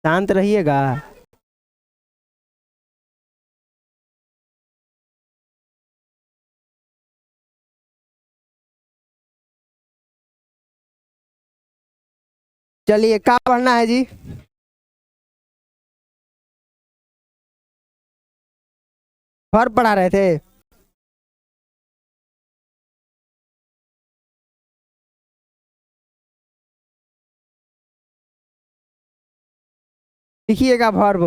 शांत रहिएगा। चलिए, क्या पढ़ना है जी? वर्ब पढ़ा रहे थे। लिखिएगा वर्ब।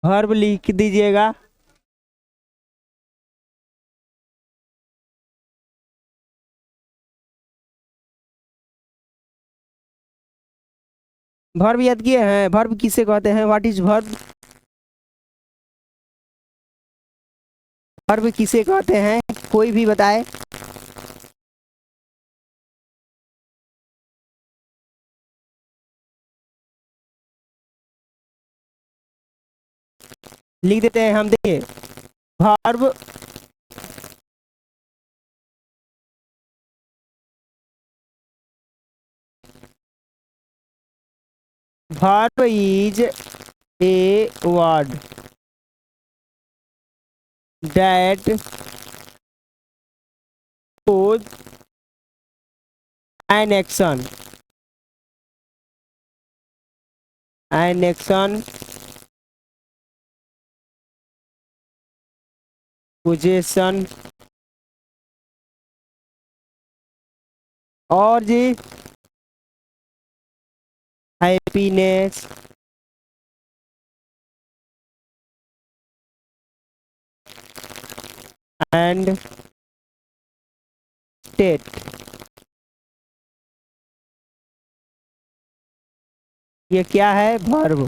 वर्ब लिख दीजिएगा। वर्ब याद किए हैं? वर्ब किसे कहते हैं? What is verb? वर्ब किसे कहते हैं? कोई भी बताए। लिख देते हैं हम, देखिए। Verb verb is a word that shows an action, an action, possession, और जी हैप्पीनेस, एंड स्टेट। ये क्या है? वर्ब।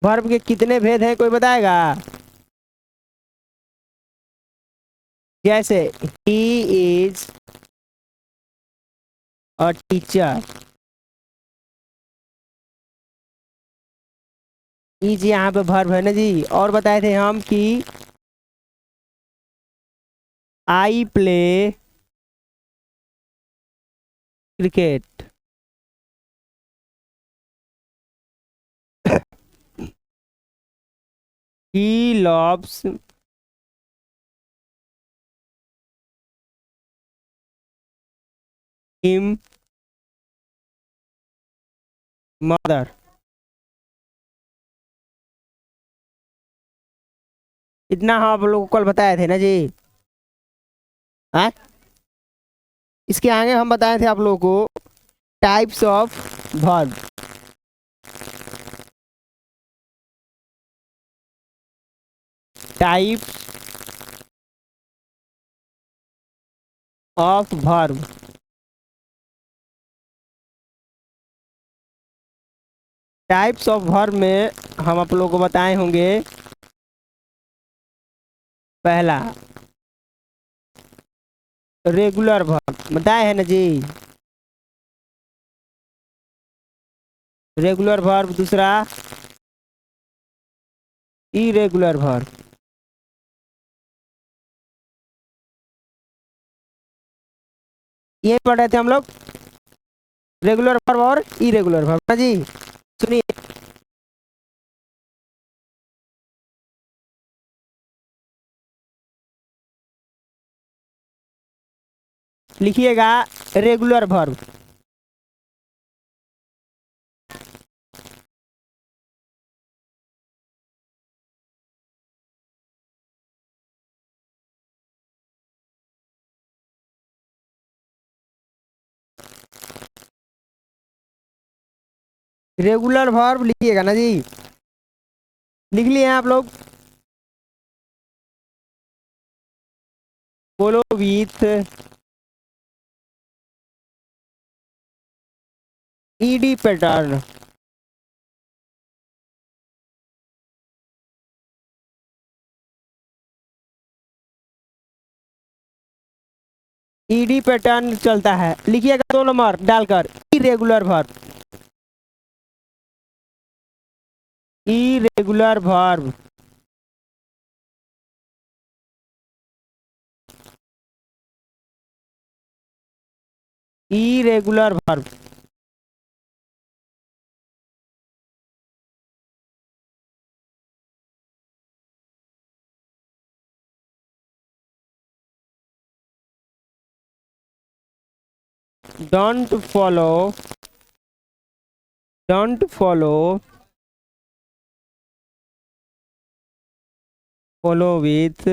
वर्ब के कितने भेद हैं, कोई बताएगा? जैसे he is a teacher, is यहाँ पे वर्ब है ना जी। और बताए थे हम कि I play cricket. He loves him mother. इतना हम आप लोगों को कल बताए थे ना जी। हाँ, इसके आगे हम बताए थे आप लोगों को types of verb. Type of verb. Types of verb में हम आप लोगों को बताए होंगे। पहला, रेगुलर वर्ब बताए हैं ना जी। Regular verb. दूसरा, इरेगुलर वर्ब। ये पढ़ रहे थे हम लोग, रेगुलर वर्ब और इरेगुलर वर्ब ना जी। सुनिए, लिखिएगा रेगुलर वर्ब। रेगुलर वर्ब लिखिएगा ना जी। लिख लिए हैं आप लोग? बोलो with ED pattern. ED pattern चलता है, लिखिएगा 2 नंबर डालकर, irregular verb. irregular verb, irregular verb, don't follow, don't follow, follow with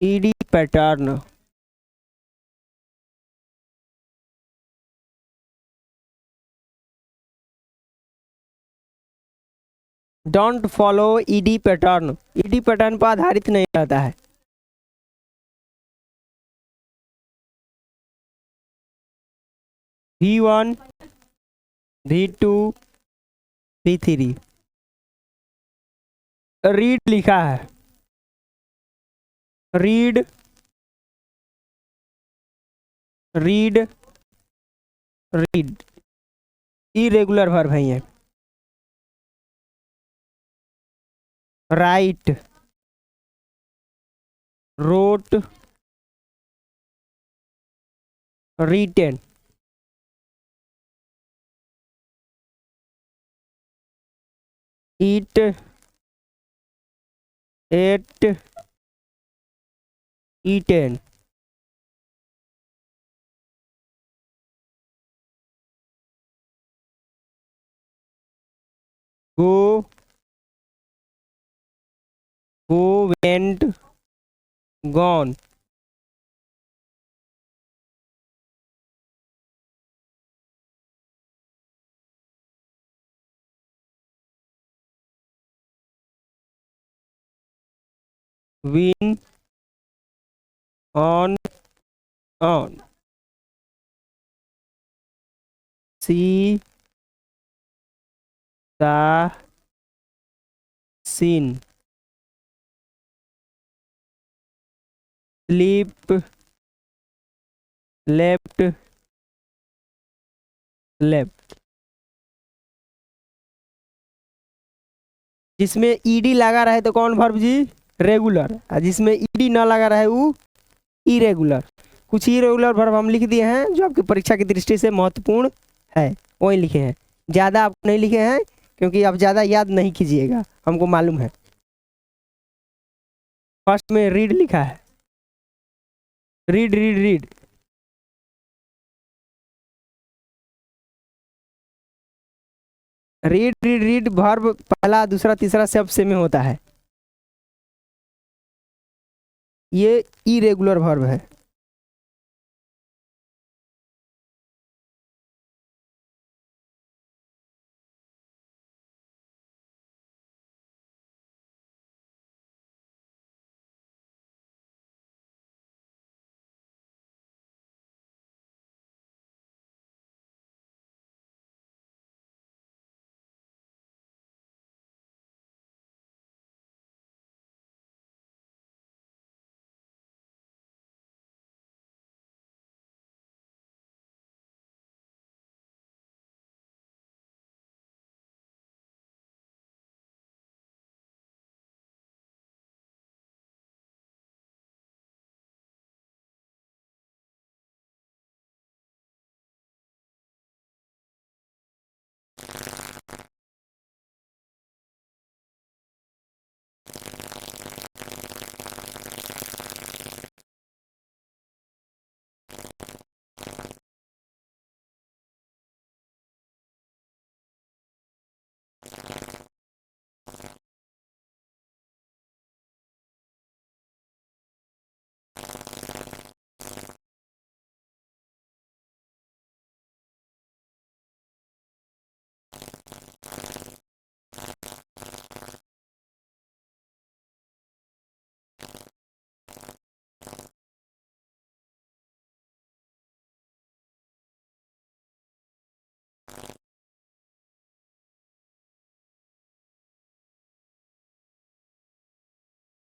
ed pattern, don't follow ED pattern, ED pattern पर आधारित नहीं रहता है। V1, V2, V3, रीड लिखा है, read, read, read, irregular verb है ये। Write, wrote, written, eat, ate, eaten, go, go, went, gone, win, won, won, see, saw, seen, sleep, left, left. जिसमें ईडी लगा रहे तो कौन वर्ब जी? रेगुलर। और जिसमें ईडी ना लगा रहे वो इरेगुलर। कुछ इरेगुलर वर्ब हम लिख दिए हैं जो आपकी परीक्षा की दृष्टि से महत्वपूर्ण है, वही लिखे हैं। ज़्यादा आप नहीं लिखे हैं क्योंकि आप ज़्यादा याद नहीं कीजिएगा, हमको मालूम है। फर्स्ट में रीड लिखा है, read read read, read read read verb पहला दूसरा तीसरा सब से में होता है, ये इरेगुलर वर्ब है।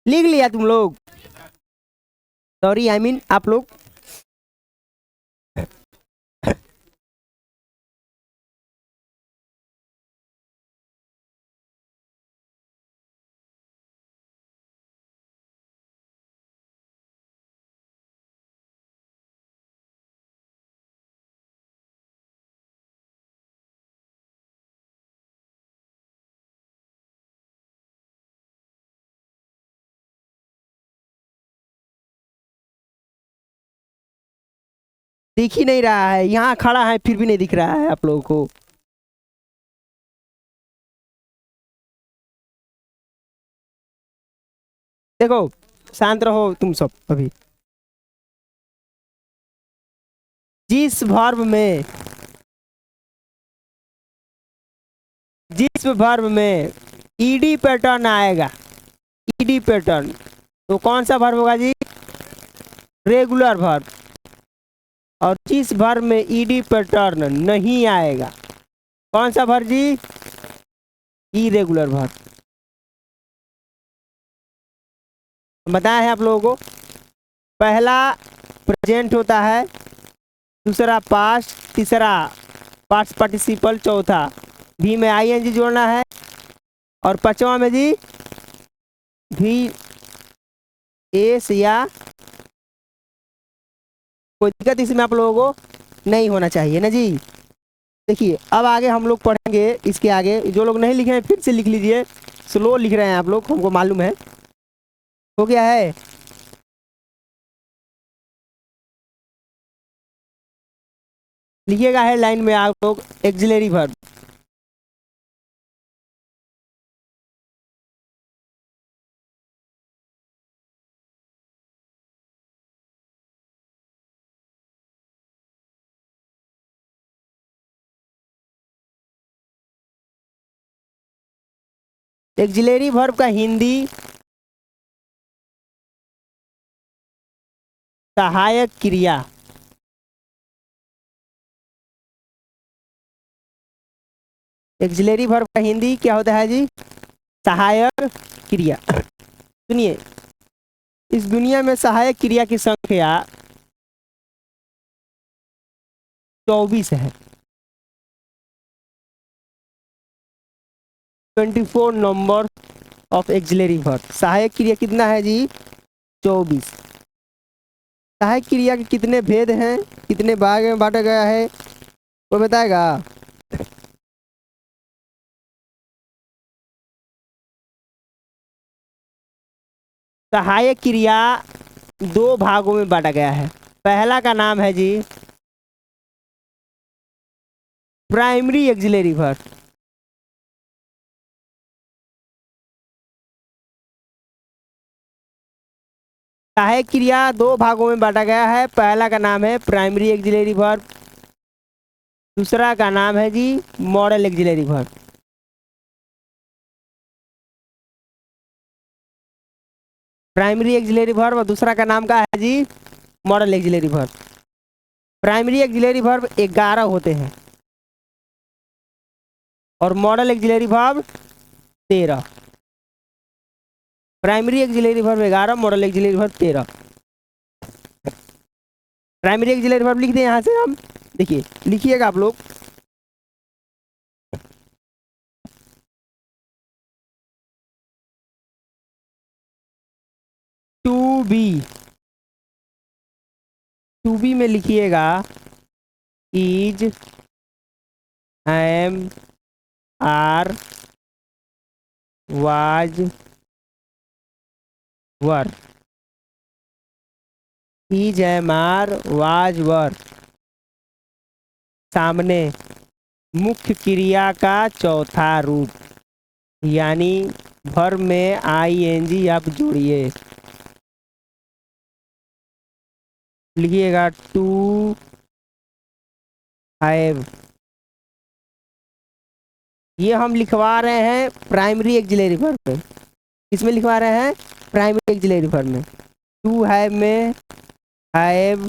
लिख लिया तुम लोग? सॉरी आई मीन आप लोग दिख ही नहीं रहा है, यहाँ खड़ा है फिर भी नहीं दिख रहा है आप लोगों को। देखो, शांत रहो तुम सब अभी। जिस वर्ब में जिस वर्ब में ईडी पैटर्न आएगा, ईडी पैटर्न, तो कौन सा वर्ब होगा जी? Regular verb. और जिस वर्ब में ईडी पैटर्न नहीं आएगा, कौन सा वर्ब जी? Irregular verb. बताया है आप लोगों को, पहला प्रेजेंट होता है, दूसरा पास्ट, तीसरा पास्ट पार्टिसिपल, चौथा भी में आईएनजी जोड़ना है, और पांचवा में जी भी एस या कोई दिक्कत इसमें आप लोगों को नहीं होना चाहिए ना जी। देखिए अब आगे हम लोग पढ़ेंगे, इसके आगे जो लोग नहीं लिखे हैं फिर से लिख लीजिए, स्लो लिख रहे हैं आप लोग, हमको मालूम है। हो गया है? लिखिएगा हेडलाइन में आप लोग एक्सिलरी वर्ब। एक्सिलरी वर्ब का हिंदी सहायक क्रिया। एक्सिलरी वर्ब का हिंदी क्या होता है जी? सहायक क्रिया। सुनिए, इस दुनिया में सहायक क्रिया की संख्या 24 है। 24 नंबर ऑफ एक्सिलरी वर्ब। सहायक क्रिया कितना है जी? 24। सहायक क्रिया के कितने भेद हैं, कितने भाग में बांटा गया है, वो बताएगा? सहायक क्रिया दो भागों में बांटा गया है। पहला का नाम है जी प्राइमरी एक्सिलरी वर्ब। सहायक क्रिया दो भागों में बांटा गया है। पहला का नाम है प्राइमरी एक्सिलरी वर्ब, दूसरा का नाम है जी modal auxiliary verb. Primary auxiliary verb और दूसरा का नाम का है जी modal auxiliary verb. Primary auxiliary verb 11 होते हैं और modal auxiliary verb 13। Primary auxiliary verb 11, modal auxiliary verb 13। Primary auxiliary verb लिख दें यहाँ से हम। देखिए लिखिएगा आप लोग, टू बी। टू बी में लिखिएगा is, am, are, was, were. Is, am, are, was, were. सामने मुख्य क्रिया का चौथा रूप, यानी वर्ब में आईएनजी आप जोड़िए। लिखिएगा टू हैव। ये हम लिखवा रहे हैं प्राइमरी एक्सिलरी वर्ब में। किसमें लिखवा रहे हैं? प्राइमरी एक्सिलरी वर्ब में। टू हैव में हैव,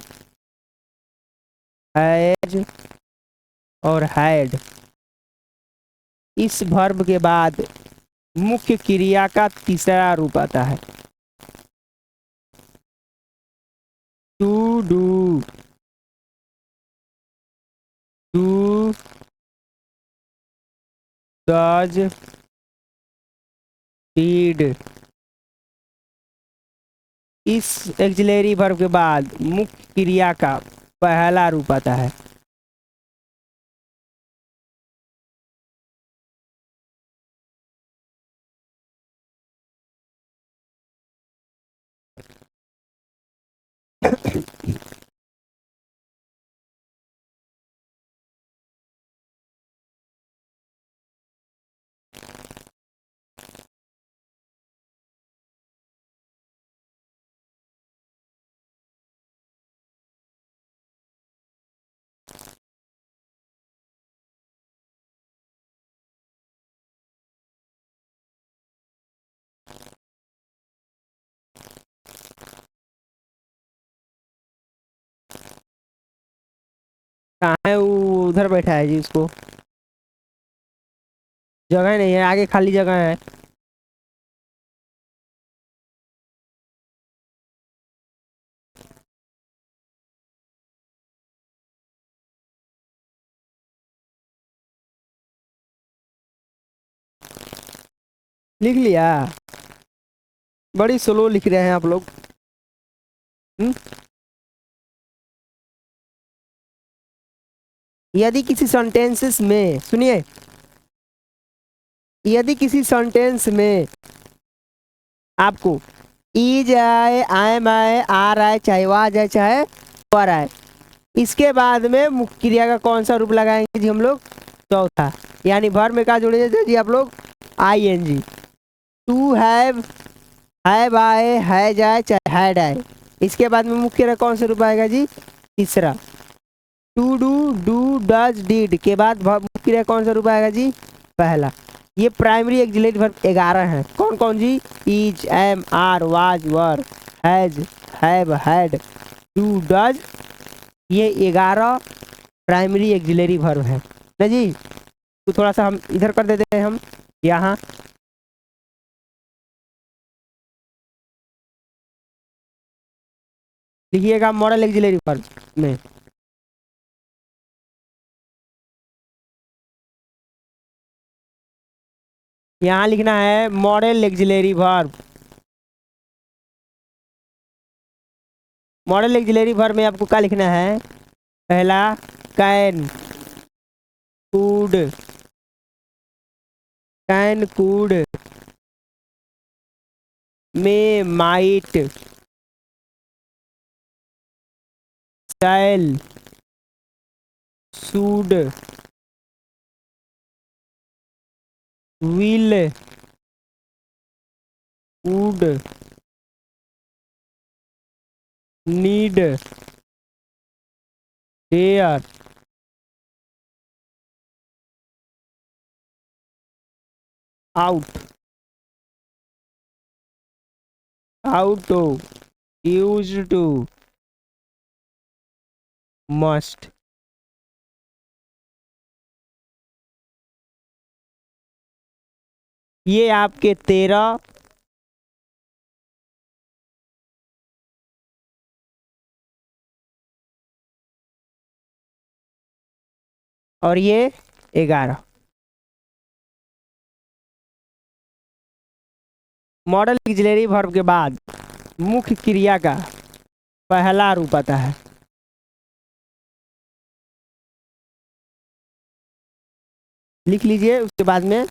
हैज और हैड, इस वर्ब के बाद मुख्य क्रिया का तीसरा रूप आता है to do. Do, does, did, इस एक्सिलरी वर्ब के बाद मुख्य क्रिया का पहला रूप आता है कहाँ है वो? उधर बैठा है जी, उसको जगह नहीं है, आगे खाली जगह है। लिख लिया? बड़ी स्लो लिख रहे हैं आप लोग। हम्म? यदि किसी सेंटेंसेस में, सुनिए, यदि किसी सेंटेंस में आपको इज आए, आई एम आए, आर आए, चाहे वह जाए चाहे पर आए, इसके बाद में मुख्य क्रिया का कौन सा रूप लगाएंगे जी हम लोग? चौथा। यानी भर में क्या जोड़े जाते हैं जी आप लोग? I N G. To have आए, है जाए चाहे हैड आए, इसके बाद में मुख्य क्रिया कौन सा रूप आएगा जी? तीसरा। टू डू डज डिड के बाद मुख्य क्रिया कौन सा रूप आएगा जी? पहला। ये प्राइमरी एक्जिलेटरी वर्ब 11 हैं। कौन कौन जी? Is, am, are, was, were, has, have, had, do, does. ये 11 प्राइमरी एक्जिलरी वर्ब है ना जी। तो थोड़ा सा हम इधर कर देते हैं, हम यहाँ लिखिएगा मॉडल एक्जिलरी वर्ब में। यहाँ लिखना है modal auxiliary verb. Modal auxiliary verb में आपको क्या लिखना है? पहला can, could, can, could, may, might, shall, should, will, would, need, dare, ought, ought to, use to, must. ये आपके 13 और ये 11 मॉडल ऑक्सिलरी वर्ब के बाद मुख्य क्रिया का पहला रूप आता है। लिख लीजिए उसके बाद में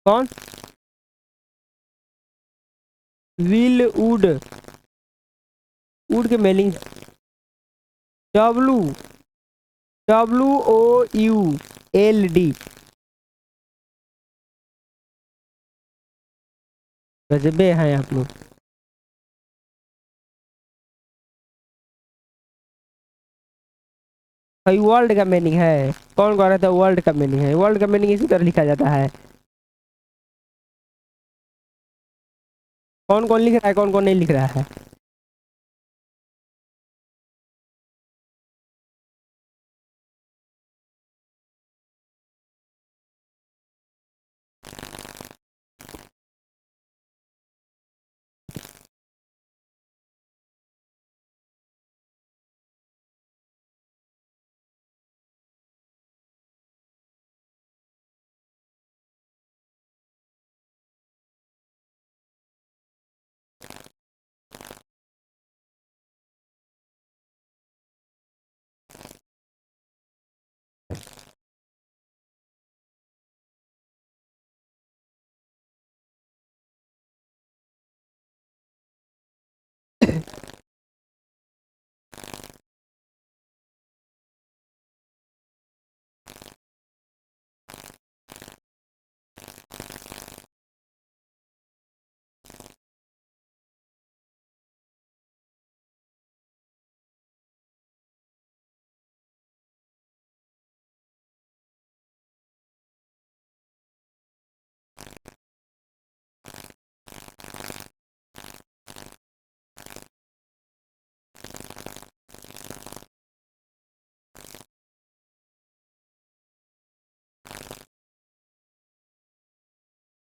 कौन? Will, would. वुड के मेलिंग डब्लू, WOULD। गजबे हैं आप लोग। भाई वर्ल्ड का मीनिंग है। कौन कह रहा था वर्ल्ड का मीनिंग है? वर्ल्ड का मीनिंग इसी तरह लिखा जाता है। कौन कौन लिख रहा है, कौन कौन नहीं लिख रहा है?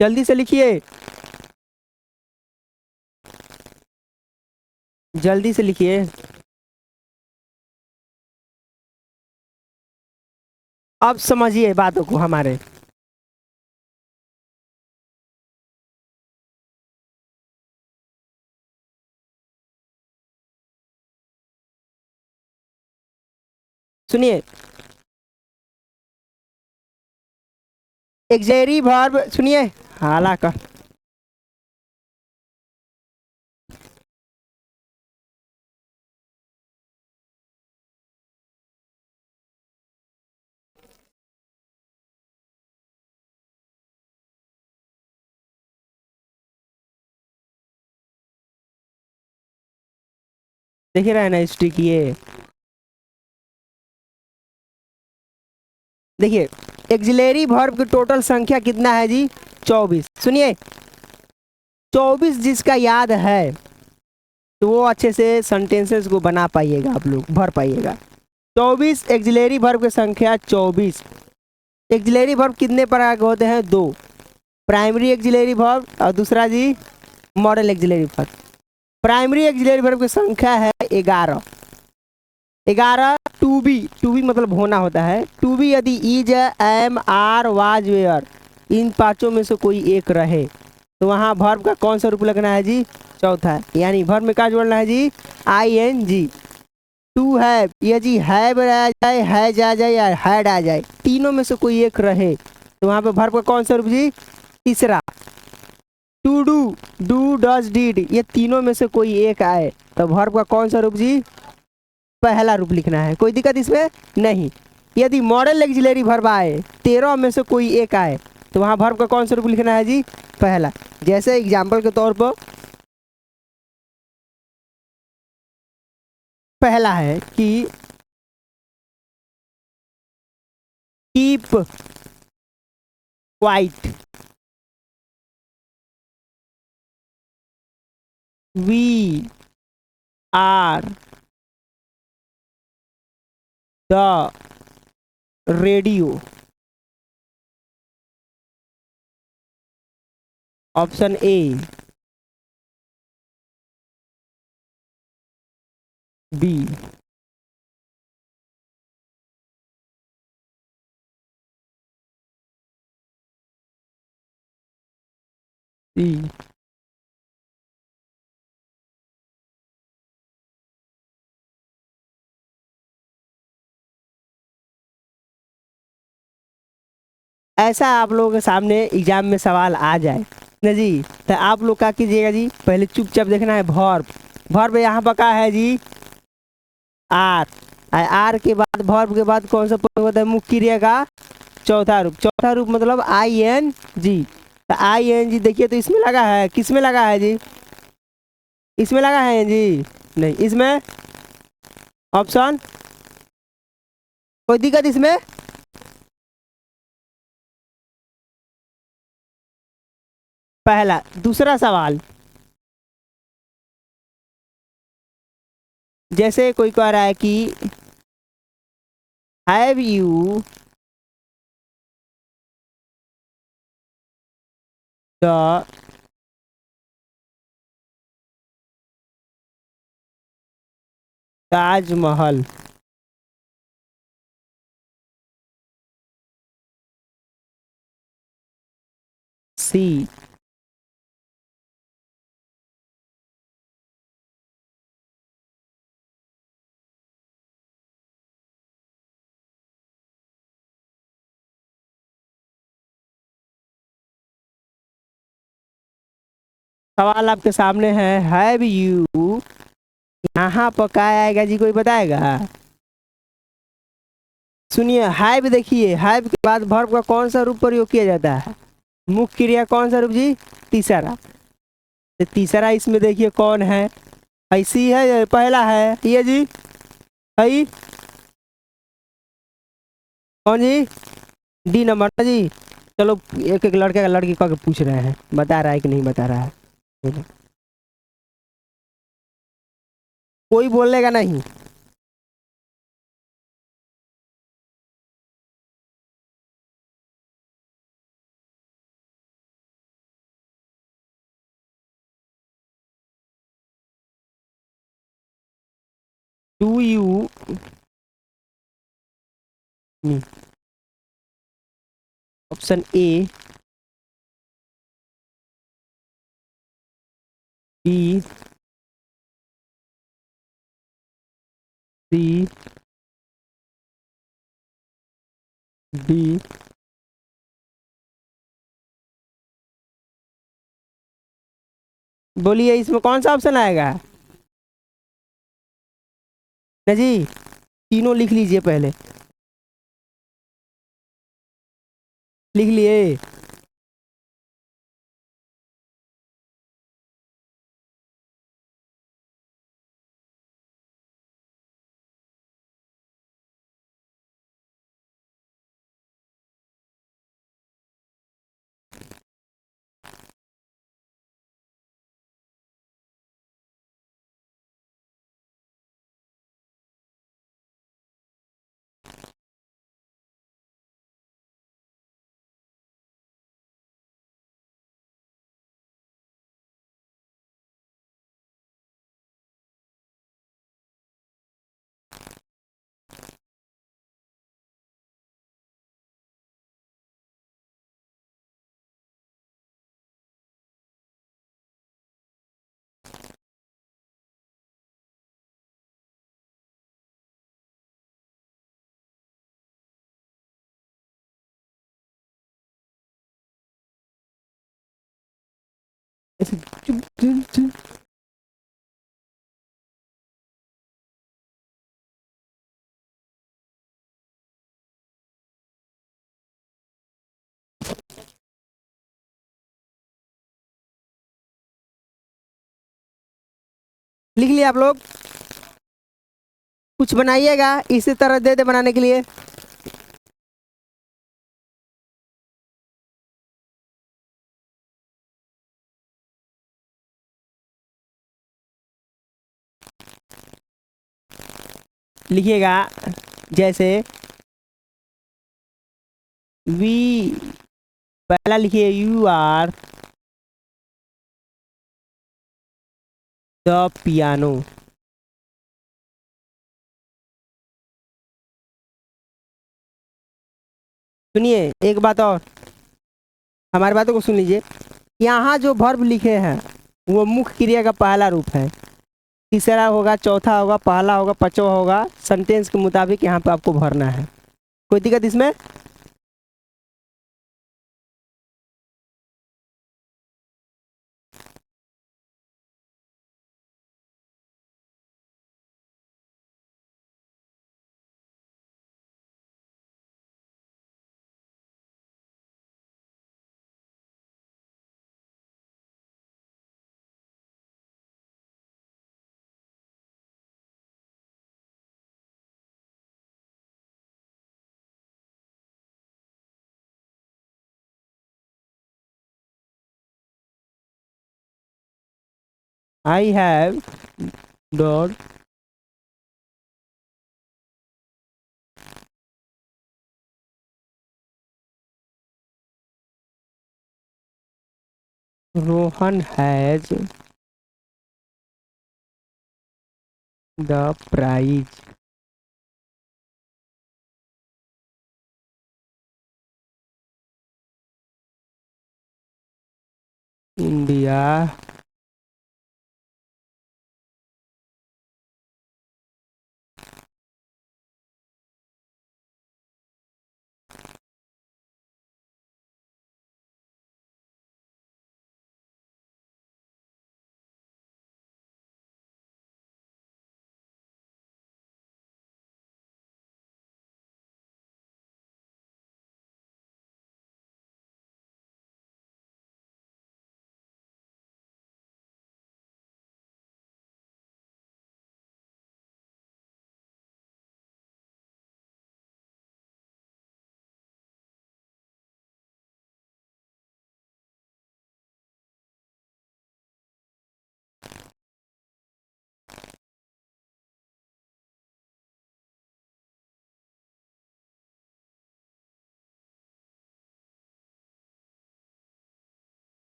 जल्दी से लिखिए, जल्दी से लिखिए। अब समझिए बातों को हमारे। सुनिए, एक्जेरी वर्ब सुनिए, हाला का देख रहे हैं ना स्टिक ये। देखिए, एक्सिलरी वर्ब की टोटल संख्या कितना है जी? 24। सुनिए, 24 जिसका याद है तो वो अच्छे से सेंटेंसेस को बना पाइएगा, आप लोग भर पाइएगा। 24 एक्सिलरी वर्ब की संख्या 24। एक्सिलरी वर्ब कितने प्रकार के होते हैं? दो, प्राइमरी एक्सिलरी वर्ब और दूसरा जी modal auxiliary verb. Primary auxiliary verb की संख्या है 11। 11 टू बी मतलब होना होता है। टू बी यदि is, am, are, was, were इन पांचों में से कोई एक रहे तो वहाँ वर्ब का कौन सा रूप लगना है जी? चौथा। यानी वर्ब में क्या जोड़ना है जी? आई एन जी। टू है ये जी, हैव आ जाए, हैज आ जाए या हैड आ जाए, तीनों में से कोई एक रहे तो वहाँ पे वर्ब का कौन सा रूप जी? तीसरा। To do, do, does, did ये तीनों में से कोई एक आए तो वर्ब का कौन सा रूप जी? पहला रूप लिखना है। कोई दिक्कत इसमें नहीं। यदि मॉडल एक्सिलरी वर्ब आए, 13 में से कोई एक आए तो वहाँ वर्ब का कौन सा रूप लिखना है जी? पहला। जैसे एग्जाम्पल के तौर पर पहला है कि keep quiet, we are the radio. Option A, B, C. ऐसा आप लोगों के सामने एग्जाम में सवाल आ जाए ना जी, तो आप लोग क्या कीजिएगा जी? पहले चुपचाप देखना है वर्ब। वर्ब यहाँ पर क्या है जी? आर। आर के बाद वर्ब के बाद कौन सा प्रयोग होता है? मुख्य क्रिया का चौथा रूप। चौथा रूप मतलब आई एन जी। तो आई एन जी देखिए, तो इसमें लगा है, किस में लगा है जी? इसमें लगा है जी? नहीं, इसमें ऑप्शन, कोई दिक्कत इसमें? पहला। दूसरा सवाल, जैसे कोई कह रहा है कि हैव यू द ताजमहल? सी। सवाल आपके सामने है, हैव यू, यहाँ पर क्या आएगा जी? कोई बताएगा? सुनिए, हैव देखिए, हैव के बाद वर्ब का कौन सा रूप प्रयोग किया जाता है? मुख्य क्रिया कौन सा रूप जी? तीसरा। तो तीसरा इसमें देखिए कौन है? ऐसी है या पहला है ये जी? है कौन जी? डी नंबर ना जी। चलो, एक एक लड़के का लड़की का पूछ रहे हैं, बता रहा है कि नहीं बता रहा है। कोई बोलेगा नहीं। Do you option A B C D. बोलिए इसमें कौन सा ऑप्शन आएगा? ना जी, तीनों लिख लीजिए पहले। लिख लिए? ऐसे लिख लिया आप लोग? कुछ बनाइएगा इसी तरह दे दे बनाने के लिए। लिखिएगा जैसे वी, पहला लिखिए यू आर द पियानो। सुनिए एक बात और, हमारी बातों को सुन लीजिए। यहाँ जो वर्ब लिखे हैं वो मुख्य क्रिया का पहला रूप है। तीसरा होगा, चौथा होगा, पहला होगा, पांचवा होगा, सेंटेंस के मुताबिक यहाँ पे आपको भरना है। कोई दिक्कत इसमें? I have dot Rohan has the prize India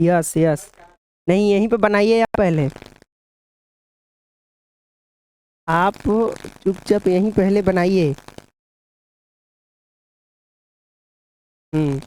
yes yes. नहीं, यहीं पे बनाइए आप पहले। आप चुपचाप यहीं पहले बनाइए। हम्म।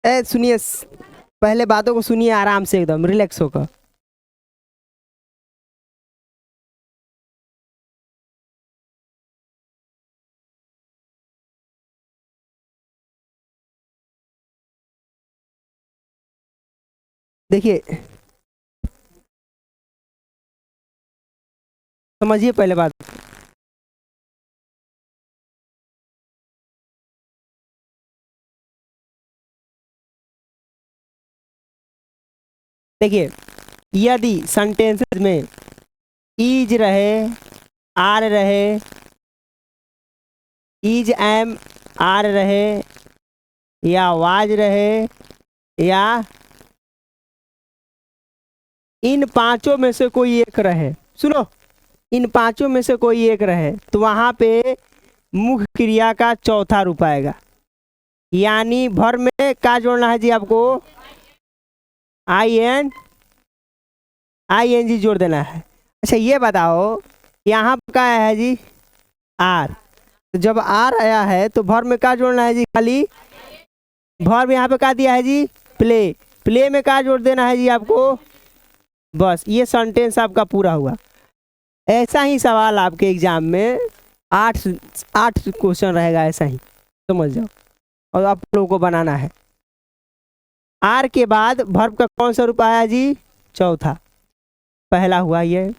सुनिए, पहले बातों को सुनिए आराम से, एकदम रिलैक्स होकर। देखिए, समझिए पहले बात। देखिए, यदि सेंटेंसेस में इज रहे, आर रहे, इज एम आर रहे, या वाज रहे, या इन पांचों में से कोई एक रहे, सुनो, इन पांचों में से कोई एक रहे, तो वहां पे मुख्य क्रिया का चौथा रूप आएगा। यानी भर में क्या जोड़ना है जी आपको? आई एन जी जोड़ देना है। अच्छा ये बताओ, यहाँ पर क्या है जी? आर। तो जब आर आया है तो भर में क्या जोड़ना है जी? खाली भर में यहाँ पे क्या दिया है जी? प्ले। प्ले में क्या जोड़ देना है जी आपको? बस ये सेंटेंस आपका पूरा हुआ। ऐसा ही सवाल आपके एग्जाम में 8 8 क्वेश्चन रहेगा, ऐसा ही समझ जाओ। और आप लोगों को बनाना है। आर के बाद वर्ब का कौन सा रूप आया जी? चौथा। पहला हुआ ये।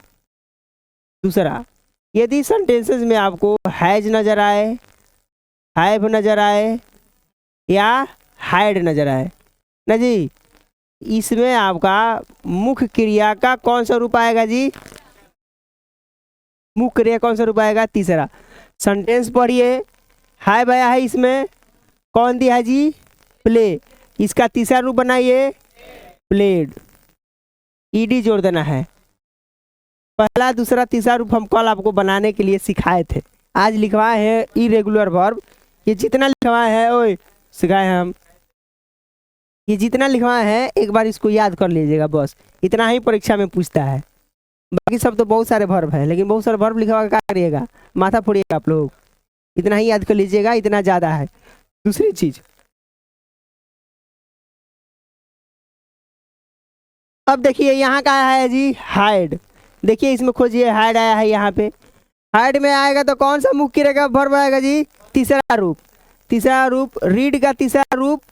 दूसरा, यदि सेंटेंसेस में आपको हैज नजर आए, हैव नजर आए, या हाइड नजर आए ना जी, इसमें आपका मुख्य क्रिया का कौन सा रूप आएगा जी? मुख्य क्रिया कौन सा रूप आएगा? तीसरा। सेंटेंस पढ़िए, हैव आया है, इसमें कौन दिया है जी? प्ले। इसका तीसरा रूप बनाइए, प्लेड। ईडी जोड़ देना है। पहला, दूसरा, तीसरा रूप हम कल आपको बनाने के लिए सिखाए थे। आज लिखवाए हैं इरेगुलर वर्ब। ये जितना लिखवाए हैं, ओए सिखाए हैं हम, ये जितना लिखवाए हैं एक बार इसको याद कर लीजिएगा, बस इतना ही परीक्षा में पूछता है। बाकी सब तो बहुत सारे वर्ब हैं, लेकिन बहुत सारे वर्ब लिखवा के क्या करिएगा? माथा फोड़िएगा आप लोग। इतना ही याद कर लीजिएगा, इतना ज़्यादा है। दूसरी चीज, अब देखिए यहाँ का है जी हाइड। देखिए इसमें खोजिए, हाइड आया है यहाँ पे। हाइड में आएगा तो कौन सा मुख्य क्रिया का वर्ब आएगा जी? तीसरा रूप। तीसरा रूप, रीड का तीसरा रूप।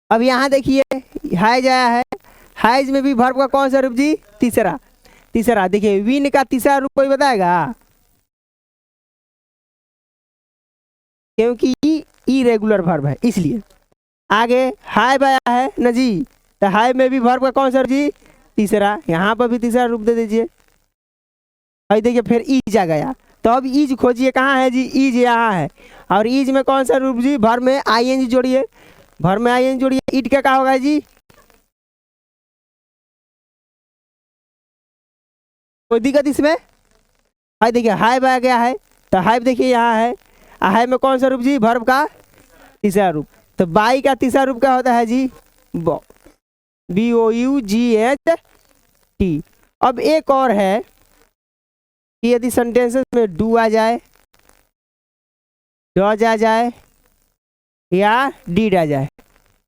अब यहाँ देखिए, हाइज आया है, हाइज में भी वर्ब का कौन सा रूप जी? तीसरा। तीसरा देखिए, विन का तीसरा रूप कोई बताएगा? क्योंकि इरेगुलर वर्ब है इसलिए। आगे हाइव आया है ना जी, तो हाइव में भी वर्ब का कौन सा जी? तीसरा। यहाँ पर भी तीसरा रूप दे दीजिए। और देखिए फिर ईज आ गया, तो अब ईज खोजिए, कहाँ है जी? ईज यहाँ है। और ईज में कौन सा रूप जी? भर में आई एन जी जोड़िए, भर में आई एन जोड़िए। ईट का होगा जी? कोई दिक्कत इसमें? हाई देखिए, हाइव आ गया है, तो हाइव देखिए यहाँ है। हाइव में कौन सा रूप जी? भर्ब का तीसरा रूप। तो बाई का तीसरा रूप क्या होता है जी? बो। BOUGHT। अब एक और है कि यदि सेंटेंसेस में डू आ जाए, डॉज आ जाए, या डीड आ जाए,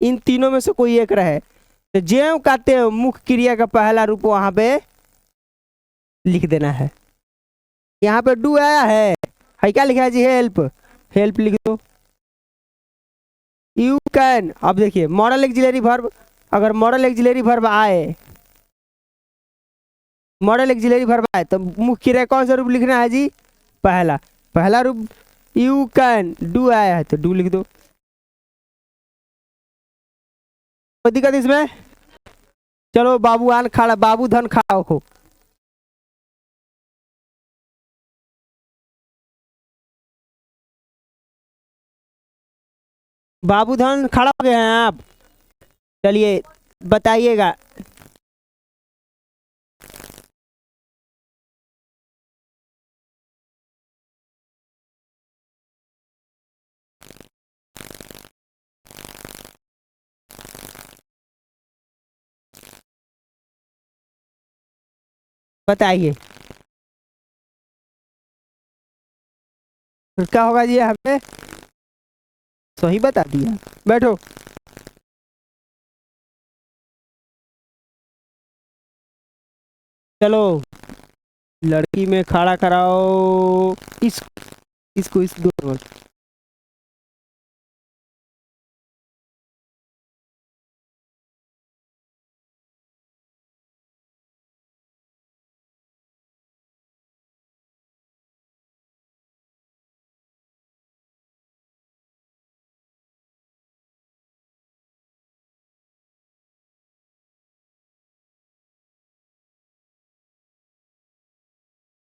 इन तीनों में से कोई एक रहे, तो ज्यों कहते हो मुख्य क्रिया का पहला रूप वहां पे लिख देना है। यहाँ पे डू आया है क्या लिखा है जी? हेल्प। हेल्प लिख दो। You can. अब देखिए मॉडल एक्सिलरी वर्ब, अगर मॉडल एक्सिलरी वर्ब आए, मॉडल एक्सिलरी वर्ब आए तो मुख्य क्रिया कौन सा रूप लिखना है जी? पहला। पहला रूप यू कैन। डू आया है तो डू लिख दो। कोई दिक्कत इसमें? चलो बाबू आन खड़ा, बाबू धन खड़ा हो। बाबू धन खड़ा हो गए हैं आप? चलिए बताइएगा। बताइए। तो क्या होगा जी यहाँ पे? सही बता दिया। बैठो। चलो लड़की में खड़ा कराओ इस इसको इस दोनों को।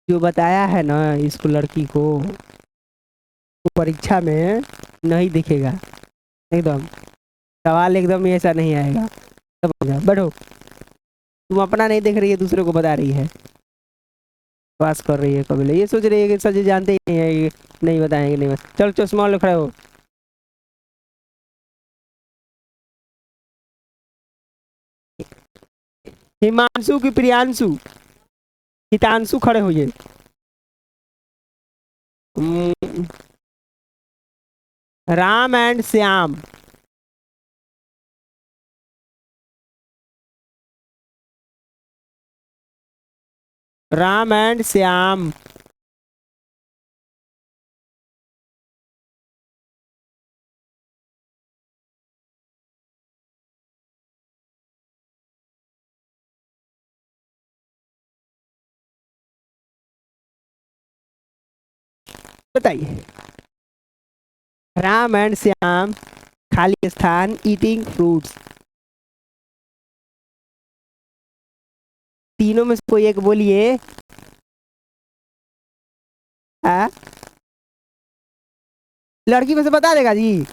जो बताया है ना इसको लड़की को, वो परीक्षा में नहीं दिखेगा एकदम। सवाल एकदम ऐसा नहीं आएगा। समझा? बैठो। तुम अपना नहीं देख रही है, दूसरे को बता रही है। पास कर रही है कभी, ये सोच रही है कि सच जानते ही नहीं है ये, नहीं बताएंगे नहीं बस। चलो चश्मा लो, खड़े हो। हिमांशु की प्रियांशु, हितांशु, खड़े होइए। हम्म, राम एंड श्याम। राम एंड श्याम। बताइए। राम एंड श्याम, खाली स्थान, ईटिंग फ्रूट्स। तीनों में से कोई एक बोलिए। हाँ, लड़की में से बता देगा जी।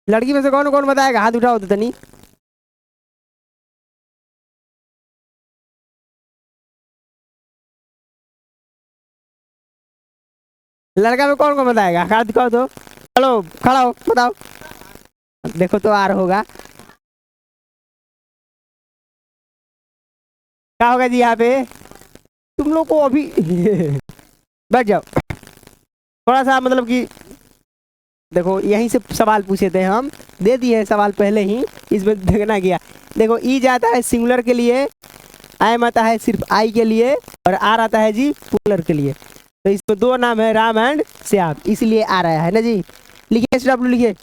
लड़की में से कौन कौन बताएगा? हाथ उठाओ तो तनी। लड़का में कौन कौन बताएगा? हाथ दिखाओ तो। चलो खड़ा हो, बताओ। देखो तो आर होगा। क्या होगा जी यहाँ पे? तुम लोग को अभी बैठ जाओ। थोड़ा सा मतलब कि देखो, यहीं से सवाल पूछे थे हम, दे दिए सवाल पहले ही, इसमें देखना गया। देखो ई जाता है सिंगुलर के लिए, एम आता है सिर्फ आई के लिए, और आर आता है जी प्लूरल के लिए। तो इसमें दो नाम है राम एंड श्याम, इसलिए आ रहा है ना जी। लिखिए, एस डब्ल्यू लिखिए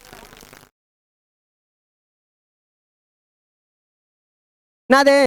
ना दे।